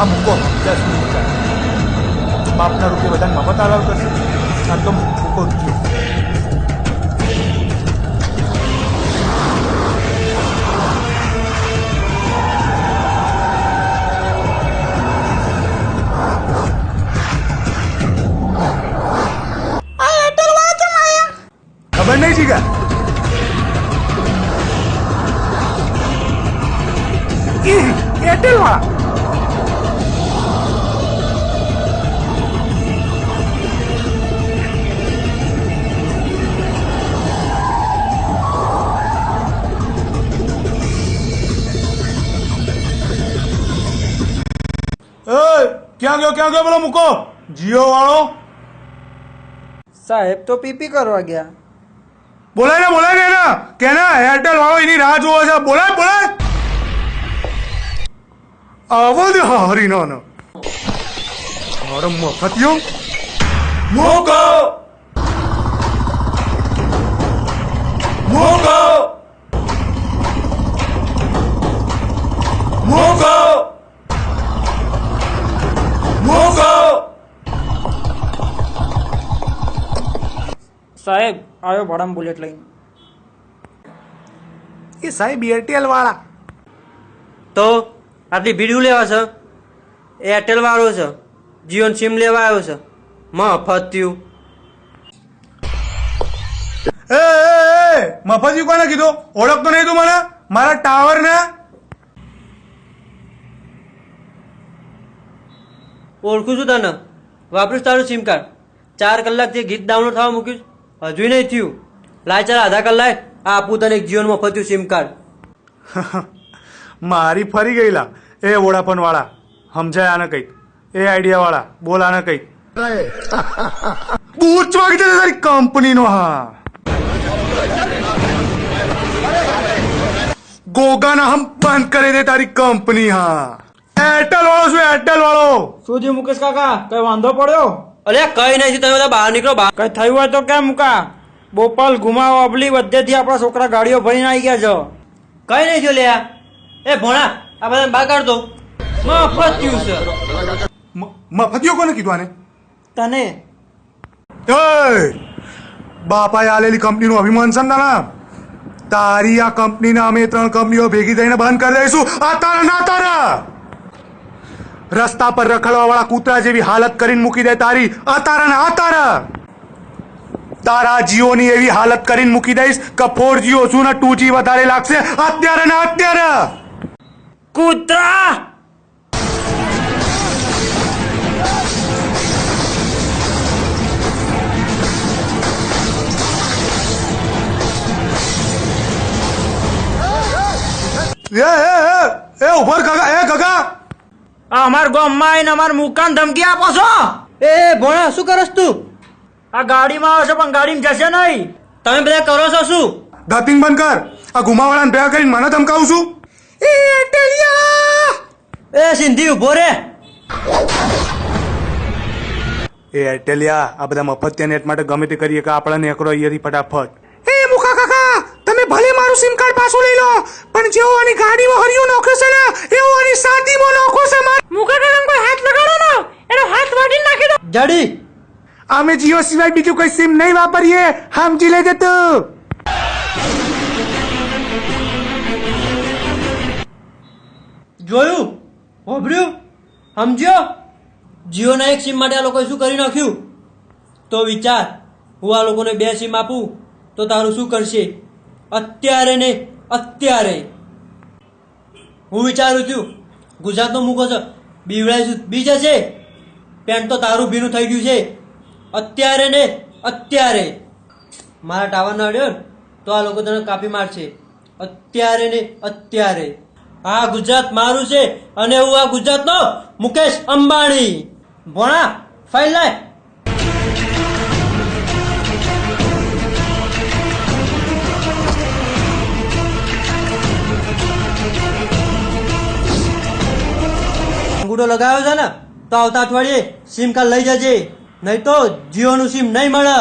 આ મૂકો 10 મિનિટ બાપના રૂપિયા બધાને મફત આલાવ કરશે આ તો મૂકો રૂપિયો खबर नहीं थी क्या एयरटेल वाला क्या गयो बोलो मुको जियो वालो साहेब तो पीपी करवा गया बोलाय ना कहना एयरटेल वालों इनी राह જોવે છે બોલાય આવો દે હરીનો નો અરે મફતિયો મોકો साहेब आयो भाड़ा बुलेट लઈને એ સાહેબ એરટેલ વાળા તો આટલી ભીડું લેવા છે એરટેલ વાળો છે જીઓન સિમ લેવા આવ્યો છે મફત્યું એ મફતિયું કોને કીધું ઓળખતો નહીં તું મને મારા ટાવર ને ઓળખું છું તને વાપરીશ તારું સિમ કાર્ડ 4 કલાકથી ગીત ડાઉનલોડ થવા મૂક્યું હજુ નહીં થયું લાય ચાલ આધા કલાક આપું તને એક જીવન મફત્યું સિમ કાર્ડ મારી ફરી ગયેલા એ વોડાફોન વાળા સમજાય આને કઈક એ આઈડિયા વાળા બોલ આને કઈક પૂછવા કીધું તારી કંપની નો હા ગોગાના હમ બંધ કરી દે તારી કંપની હા એરટેલ વાળો શું એરટેલ વાળો શું થયું મુકેશ કાકા કઈ વાંધો પડ્યો અલ્યા કઈ નહીં તમે બધા બહાર નીકળો બહાર કઈ થયું હોય તો કેમ મુકા બોપલ ઘુમાવો અબલી બધેથી આપણા છોકરા ગાડીઓ ભરીને આવી ગયા છો કઈ નહીં થયું લ્યા એ ભોણા આ બધા બહાર કાઢ દો મફત્યું છે મફતિયો કોને કીધું આને તને એ બાપાએ આલેલી કંપનીનું અભિમાન સમજાના તારી આ કંપનીના અમે 3 કંપનીઓ ભેગી થઈને બંધ કરી દઈશું આ તારા ના તારા રસ્તા પર રખડવા વાળા કૂતરા જેવી હાલત કરીને મૂકી દે તારી આ તારા ના આ તારા તારા જીઓની એવી હાલત કરીને મૂકી દઈશ કે 4G ઓછું ને 2G વધારે લાગશે અત્યારે ને અત્યારે કૂતરા એ ઉભર કાકા એ કાકા આ અમાર ગામમાં આવીને અમાર મુકાન ધમકી આપો છો એ ભોણા શું કરસ તું આ ગાડીમાં આવશે પણ ગાડીમાં જશે નહીં તમે બધા કરો છો શું ધતિંગ બંધ કર આ ઘુમાવાળાને ભેગા કરીને મને ધમકાવું છું એ એરટેલિયા એ સિંધી ઉભો રે એ એરટેલિયા આ બધા મફતિયા નેટ માટે ગમે તે કરીએ કે આપણે નેકરો અહીંયાથી ફટાફટ એ મુકા કાકા તમે ભલે મારું સિમ કાર્ડ પાછું લઈ લો પણ જેવો આની ગાડીમાં હરિયો નોખે છે ને એવો આની સાતીમાં નોખો છે માર મુકા કાકા કોઈ હાથ લગાડો ને એનો હાથ વાટી નાખી દો જડી અમે જીઓ સિવાય બીજું કોઈ સિમ નહીં વાપરીએ સમજી લેજે તું જોયું હોભર્યું સમજ્યો જીઓના એક સિમ માટે આ લોકોએ શું કરી નાખ્યું તો વિચાર હું આ લોકોને 2 સિમ આપું તો તારું શું કરશે અત્યારે ને અત્યારે હું વિચારું છું ગુજરાતનો મૂકો છે બીવડાઈશું બી જશે પેન્ટ તો તારું ભીનું થઈ ગયું છે અત્યારે ને અત્યારે મારા ટાવર ના અડ્યો તો આ લોકો તને કાપી મારશે અત્યારે ને અત્યારે આ ગુજરાત મારું છે અને હું આ ગુજરાતનો મુકેશ અંબાણી ભોણા ફાઇલ લાય અંગૂઠો લગાવ્યો છે ને તો આવતા અઠવાડિયે સિમ કાર્ડ લઈ જજે નહીં તો જીઓનું સિમ નહીં મળે